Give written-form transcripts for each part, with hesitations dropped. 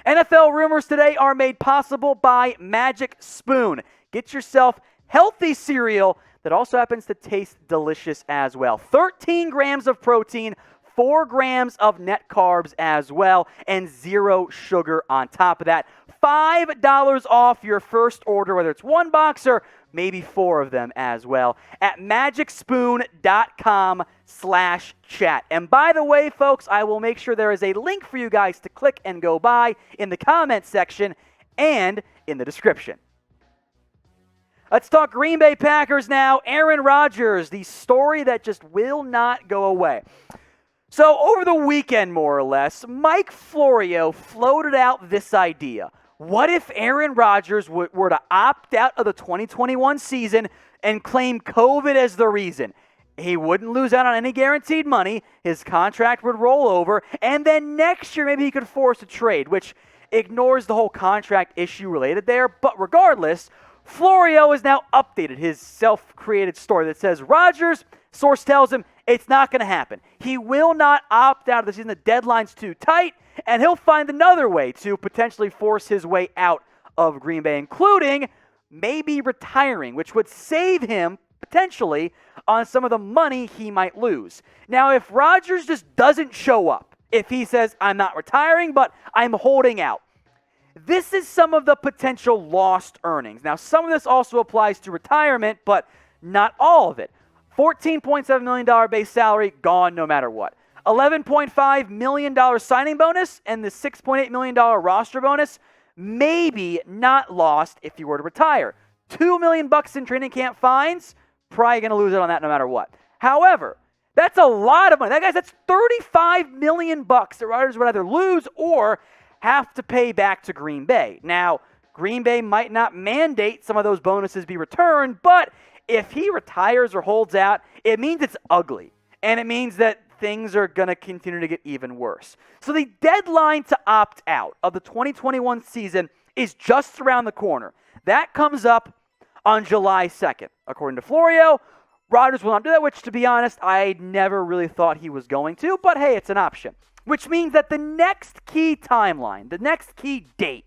NFL rumors today are made possible by Magic Spoon. Get yourself healthy cereal that also happens to taste delicious as well. 13 grams of protein, 4 grams of net carbs as well, and 0 sugar on top of that. $5 off your first order, whether it's one box or maybe 4 of them as well, at magicspoon.com/chat. And by the way, folks, I will make sure there is a link for you guys to click and go by in the comment section and in the description. Let's talk Green Bay Packers now. Aaron Rodgers, the story that just will not go away. So over the weekend, more or less, Mike Florio floated out this idea. What if Aaron Rodgers were to opt out of the 2021 season and claim COVID as the reason? He wouldn't lose out on any guaranteed money, his contract would roll over, and then next year maybe he could force a trade, which ignores the whole contract issue related there. But regardless, Florio has now updated his self-created story that says Rodgers, source tells him, it's not going to happen. He will not opt out of the season. The deadline's too tight, and he'll find another way to potentially force his way out of Green Bay, including maybe retiring, which would save him potentially on some of the money he might lose. Now, if Rodgers just doesn't show up, if he says, I'm not retiring, but I'm holding out, this is some of the potential lost earnings. Now, some of this also applies to retirement, but not all of it. $14.7 million base salary, gone no matter what. $11.5 million signing bonus and the $6.8 million roster bonus, maybe not lost if you were to retire. $2 million in training camp fines, probably going to lose it on that no matter what. However, that's a lot of money. That's $35 million that Rodgers would either lose or have to pay back to Green Bay. Now, Green Bay might not mandate some of those bonuses be returned, but if he retires or holds out, it means it's ugly. And it means that things are going to continue to get even worse. So the deadline to opt out of the 2021 season is just around the corner. That comes up on July 2nd. According to Florio, Rodgers will not do that, which, to be honest, I never really thought he was going to. But hey, it's an option. Which means that the next key timeline, the next key date,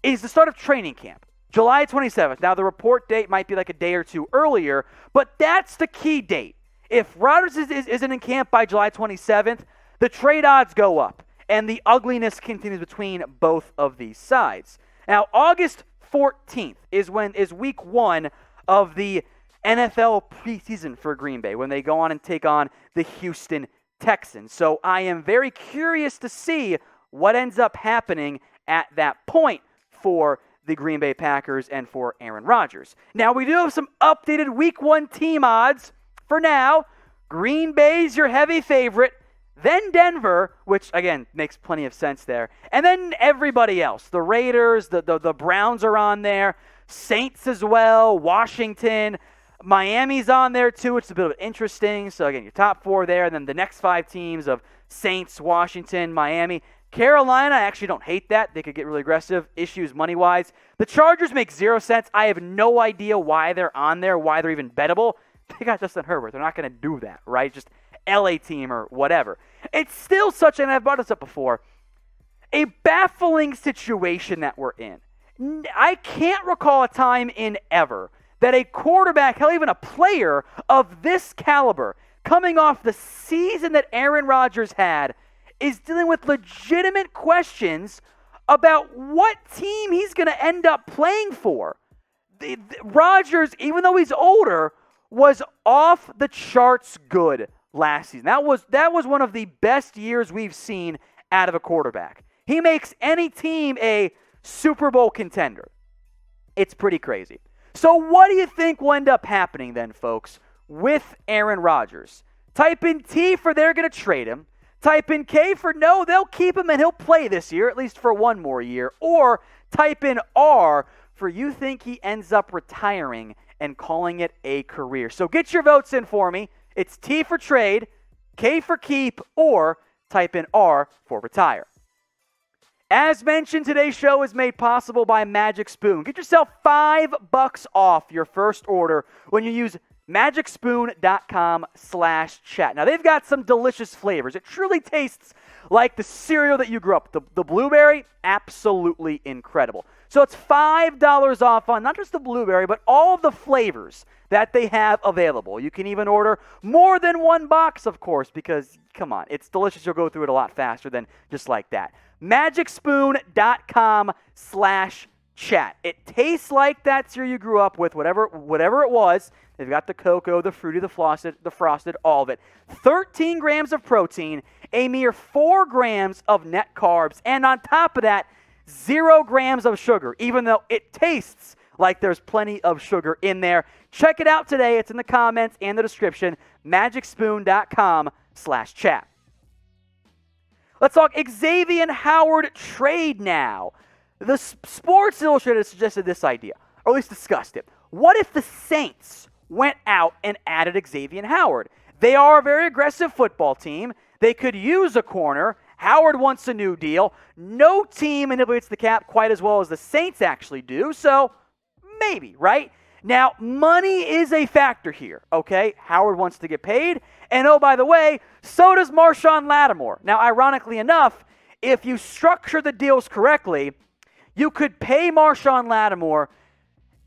is the start of training camp. July 27th. Now, the report date might be like a day or two earlier, but that's the key date. If Rodgers isn't in camp by July 27th, the trade odds go up, and the ugliness continues between both of these sides. Now, August 14th is week 1 of the NFL preseason for Green Bay, when they go on and take on the Houston Texans. So I am very curious to see what ends up happening at that point for the Green Bay Packers and for Aaron Rodgers. Now, we do have some updated Week 1 team odds. For now, Green Bay's your heavy favorite, then Denver, which, again, makes plenty of sense there, and then everybody else. The Raiders, the Browns are on there, Saints as well, Washington, Miami's on there too, which is a bit of interesting. So, again, your top 4 there, and then the next 5 teams of Saints, Washington, Miami. Carolina, I actually don't hate that. They could get really aggressive. Issues money-wise. The Chargers make 0 sense. I have no idea why they're on there, why they're even bettable. They got Justin Herbert. They're not going to do that, right? Just LA team or whatever. It's still such, and I've brought this up before, a baffling situation that we're in. I can't recall a time in ever that a quarterback, hell, even a player of this caliber, coming off the season that Aaron Rodgers had, is dealing with legitimate questions about what team he's going to end up playing for. Rodgers, even though he's older, was off the charts good last season. That was one of the best years we've seen out of a quarterback. He makes any team a Super Bowl contender. It's pretty crazy. So what do you think will end up happening then, folks, with Aaron Rodgers? Type in T for they're going to trade him. Type in K for no, they'll keep him and he'll play this year, at least for one more year. Or type in R for you think he ends up retiring and calling it a career. So get your votes in for me. It's T for trade, K for keep, or type in R for retire. As mentioned, today's show is made possible by Magic Spoon. Get yourself $5 off your first order when you use MagicSpoon.com/chat. Now, they've got some delicious flavors. It truly tastes like the cereal that you grew up with. The blueberry, absolutely incredible. So it's $5 off on not just the blueberry, but all of the flavors that they have available. You can even order more than one box, of course, because, come on, it's delicious. You'll go through it a lot faster than just like that. MagicSpoon.com/chat. It tastes like that cereal you grew up with, whatever it was. They've got the cocoa, the fruity, the frosted, all of it. 13 grams of protein, a mere 4 grams of net carbs, and on top of that, 0 grams of sugar, even though it tastes like there's plenty of sugar in there. Check it out today. It's in the comments and the description. MagicSpoon.com/chat. Let's talk Xavien Howard trade now. The Sports Illustrated suggested this idea, or at least discussed it. What if the Saints went out and added Xavien Howard? They are a very aggressive football team. They could use a corner. Howard wants a new deal. No team manipulates the cap quite as well as the Saints actually do, so maybe, right? Now, money is a factor here, okay? Howard wants to get paid, and oh, by the way, so does Marshon Lattimore. Now, ironically enough, if you structure the deals correctly, you could pay Marshon Lattimore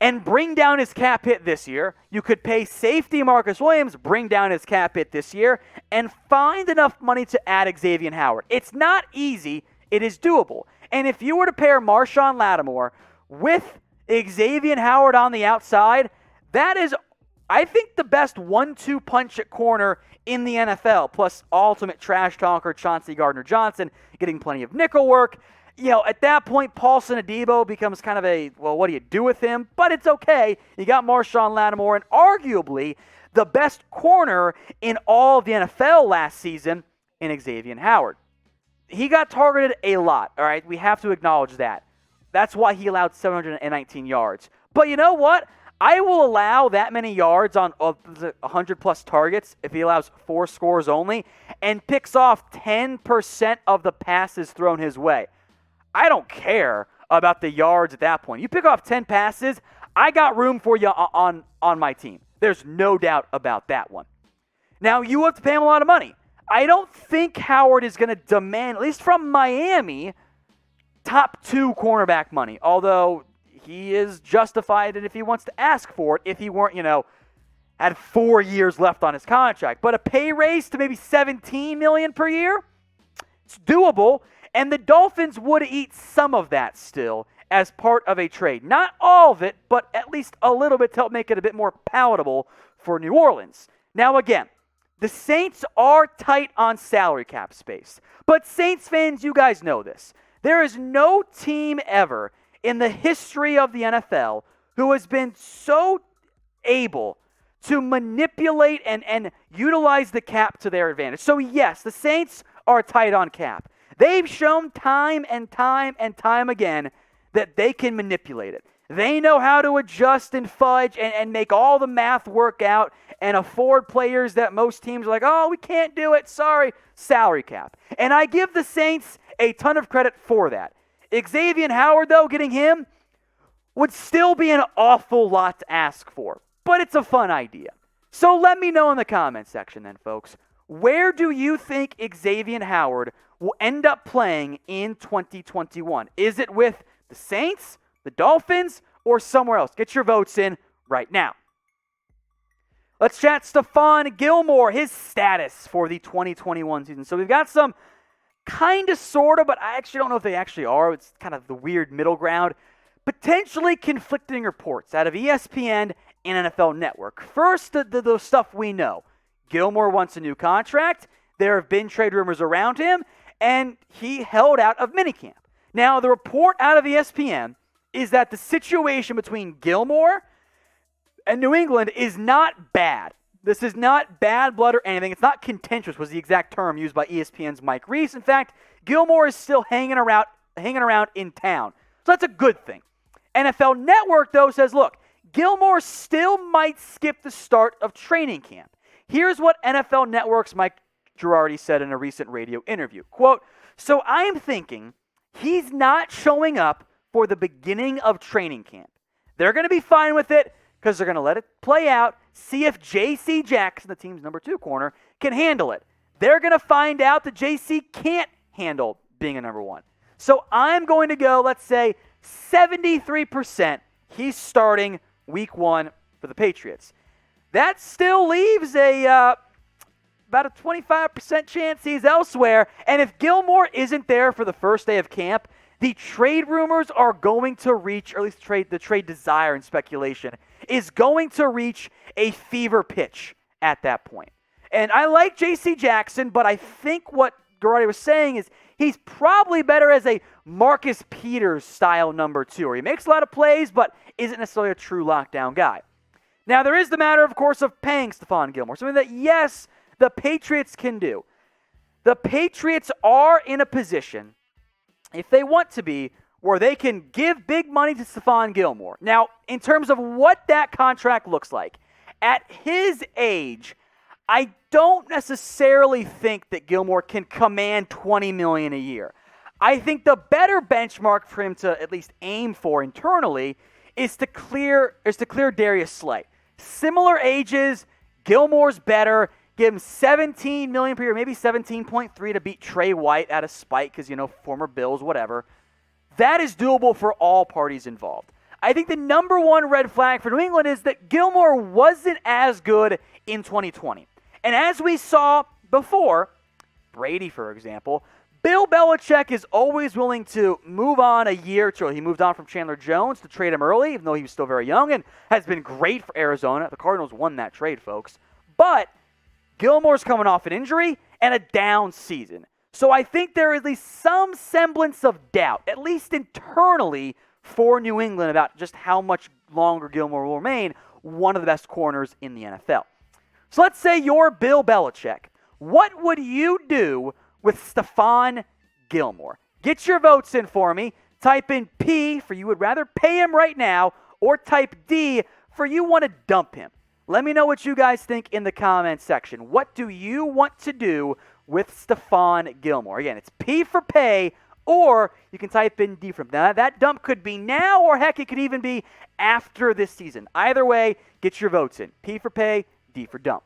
and bring down his cap hit this year. You could pay safety Marcus Williams, bring down his cap hit this year, and find enough money to add Xavien Howard. It's not easy. It is doable. And if you were to pair Marshon Lattimore with Xavien Howard on the outside, that is, I think, the best 1-2 punch at corner in the NFL, plus ultimate trash talker Chauncey Gardner-Johnson getting plenty of nickel work. You know, at that point, Paulson Adebo becomes kind of a, well, what do you do with him? But it's okay. You got Marshon Lattimore, and arguably the best corner in all of the NFL last season in Xavien Howard. He got targeted a lot, all right? We have to acknowledge that. That's why he allowed 719 yards. But you know what? I will allow that many yards on 100-plus targets if he allows 4 scores only and picks off 10% of the passes thrown his way. I don't care about the yards at that point. You pick off 10 passes, I got room for you on my team. There's no doubt about that one. Now, you have to pay him a lot of money. I don't think Howard is going to demand, at least from Miami, top 2 cornerback money, although he is justified in if he wants to ask for it if he weren't, had 4 years left on his contract. But a pay raise to maybe $17 million per year, it's doable. And the Dolphins would eat some of that still as part of a trade. Not all of it, but at least a little bit to help make it a bit more palatable for New Orleans. Now again, the Saints are tight on salary cap space. But Saints fans, you guys know this. There is no team ever in the history of the NFL who has been so able to manipulate and utilize the cap to their advantage. So yes, the Saints are tight on cap. They've shown time and time and time again that they can manipulate it. They know how to adjust and fudge and make all the math work out and afford players that most teams are like, oh, we can't do it, sorry, salary cap. And I give the Saints a ton of credit for that. Xavien Howard, though, getting him would still be an awful lot to ask for, but it's a fun idea. So let me know in the comment section then, folks. Where do you think Xavien Howard will end up playing in 2021? Is it with the Saints, the Dolphins, or somewhere else? Get your votes in right now. Let's chat Stephon Gilmore, his status for the 2021 season. So we've got some kind of, sort of, but I actually don't know if they actually are. It's kind of the weird middle ground. Potentially conflicting reports out of ESPN and NFL Network. First, the stuff we know. Gilmore wants a new contract. There have been trade rumors around him, and he held out of minicamp. Now, the report out of ESPN is that the situation between Gilmore and New England is not bad. This is not bad blood or anything. It's not contentious was the exact term used by ESPN's Mike Reese. In fact, Gilmore is still hanging around in town. So that's a good thing. NFL Network, though, says, look, Gilmore still might skip the start of training camp. Here's what NFL Network's Mike Girardi said in a recent radio interview. Quote, so I'm thinking he's not showing up for the beginning of training camp. They're going to be fine with it because they're going to let it play out, see if J.C. Jackson, the team's number 2 corner, can handle it. They're going to find out that J.C. can't handle being a number 1. So I'm going to go, let's say, 73% he's starting week 1 for the Patriots. That still leaves about a 25% chance he's elsewhere. And if Gilmore isn't there for the first day of camp, the trade rumors are going to reach, or at least the trade desire and speculation, is going to reach a fever pitch at that point. And I like J.C. Jackson, but I think what Garrity was saying is he's probably better as a Marcus Peters style number 2, where he makes a lot of plays, but isn't necessarily a true lockdown guy. Now, there is the matter, of course, of paying Stephon Gilmore, something that, yes, the Patriots can do. The Patriots are in a position, if they want to be, where they can give big money to Stephon Gilmore. Now, in terms of what that contract looks like, at his age, I don't necessarily think that Gilmore can command $20 million a year. I think the better benchmark for him to at least aim for internally is to clear Darius Slay. Similar ages, Gilmore's better. Give him $17 million per year, maybe $17.3 to beat Trey White out of spite because, former Bills, whatever. That is doable for all parties involved. I think the number one red flag for New England is that Gilmore wasn't as good in 2020. And as we saw before, Brady, for example, Bill Belichick is always willing to move on a year or two. He moved on from Chandler Jones to trade him early, even though he was still very young, and has been great for Arizona. The Cardinals won that trade, folks. But Gilmore's coming off an injury and a down season. So I think there is at least some semblance of doubt, at least internally, for New England about just how much longer Gilmore will remain one of the best corners in the NFL. So let's say you're Bill Belichick. What would you do with Stephon Gilmore? Get your votes in for me. Type in P for you would rather pay him right now, or type D for you want to dump him. Let me know what you guys think in the comments section. What do you want to do with Stephon Gilmore? Again, it's P for pay, or you can type in D for him. Now, that dump could be now, or heck, it could even be after this season. Either way, get your votes in. P for pay, D for dump.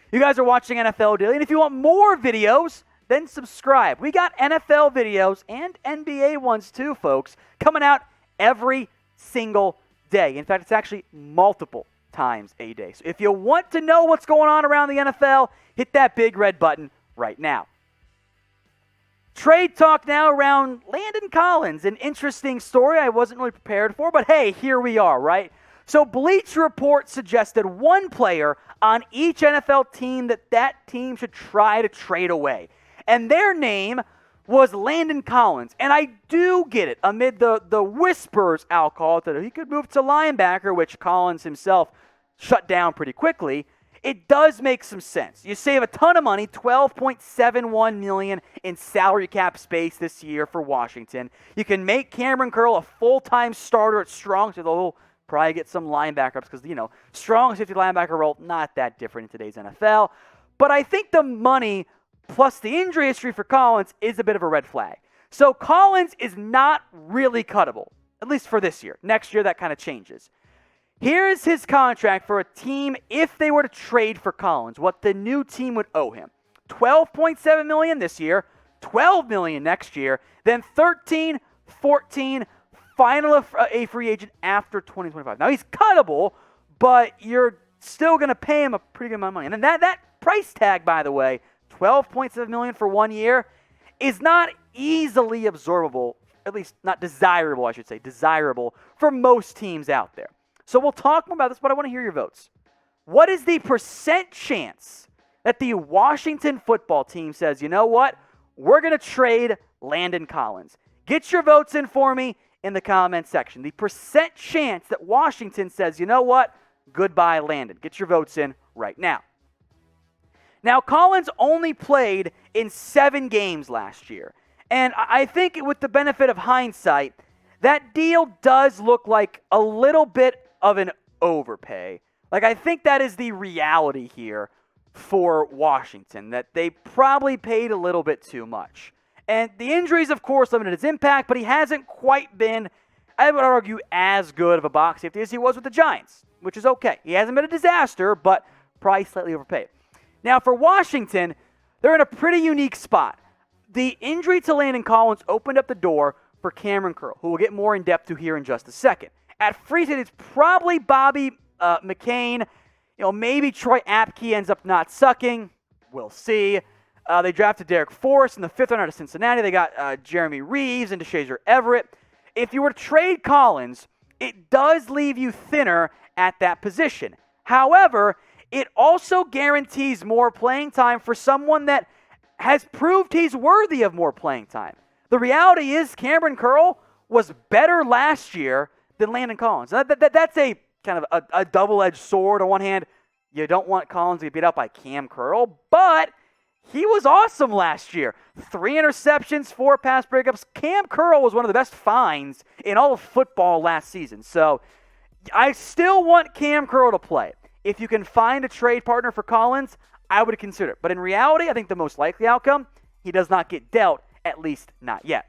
You guys are watching NFL Daily, and if you want more videos, then subscribe. We got NFL videos and NBA ones too, folks, coming out every single day. In fact, it's actually multiple times a day. So if you want to know what's going on around the NFL, hit that big red button right now. Trade talk now around Landon Collins. An interesting story I wasn't really prepared for, but hey, here we are, right? So Bleacher Report suggested one player on each NFL team that team should try to trade away. And their name was Landon Collins. And I do get it, amid the whispers, I'll call it, that he could move to linebacker, which Collins himself shut down pretty quickly. It does make some sense. You save a ton of money, $12.71 million in salary cap space this year for Washington. You can make Cameron Curl a full-time starter at strong, so they'll probably get some linebacker ups because, strong safety linebacker role, not that different in today's NFL. But I think the money plus the injury history for Collins is a bit of a red flag. So Collins is not really cuttable, at least for this year. Next year, that kind of changes. Here is his contract for a team if they were to trade for Collins, what the new team would owe him. $12.7 million this year, $12 million next year, then $13, $14, final a free agent after 2025. Now, he's cuttable, but you're still going to pay him a pretty good amount of money. And then that price tag, by the way, $12.7 million for 1 year, is not easily absorbable, at least not desirable, I should say, desirable for most teams out there. So we'll talk more about this, but I want to hear your votes. What is the percent chance that the Washington football team says, you know what, we're going to trade Landon Collins? Get your votes in for me in the comment section. The percent chance that Washington says, you know what, goodbye Landon. Get your votes in right now. Now, Collins only played in 7 games last year. And I think with the benefit of hindsight, that deal does look like a little bit of an overpay. Like, I think that is the reality here for Washington, that they probably paid a little bit too much. And the injuries, of course, limited his impact, but he hasn't quite been, I would argue, as good of a box safety as he was with the Giants. which is okay. He hasn't been a disaster, but probably slightly overpaid. Now, for Washington, they're in a pretty unique spot. The injury to Landon Collins opened up the door for Cameron Curl, who we'll get more in depth to here in just a second. At free safety, it's probably Bobby McCain. Maybe Troy Apke ends up not sucking. We'll see. They drafted Derek Forrest in the 5th round out of Cincinnati. They got Jeremy Reeves and DeShazer Everett. If you were to trade Collins, it does leave you thinner at that position. However, it also guarantees more playing time for someone that has proved he's worthy of more playing time. The reality is Cameron Curl was better last year than Landon Collins. That's a kind of a double-edged sword. On one hand, you don't want Collins to get beat up by Cam Curl, but he was awesome last year. 3 interceptions, 4 pass breakups. Cam Curl was one of the best finds in all of football last season. So I still want Cam Curl to play. If you can find a trade partner for Collins, I would consider it. But in reality, I think the most likely outcome, he does not get dealt, at least not yet.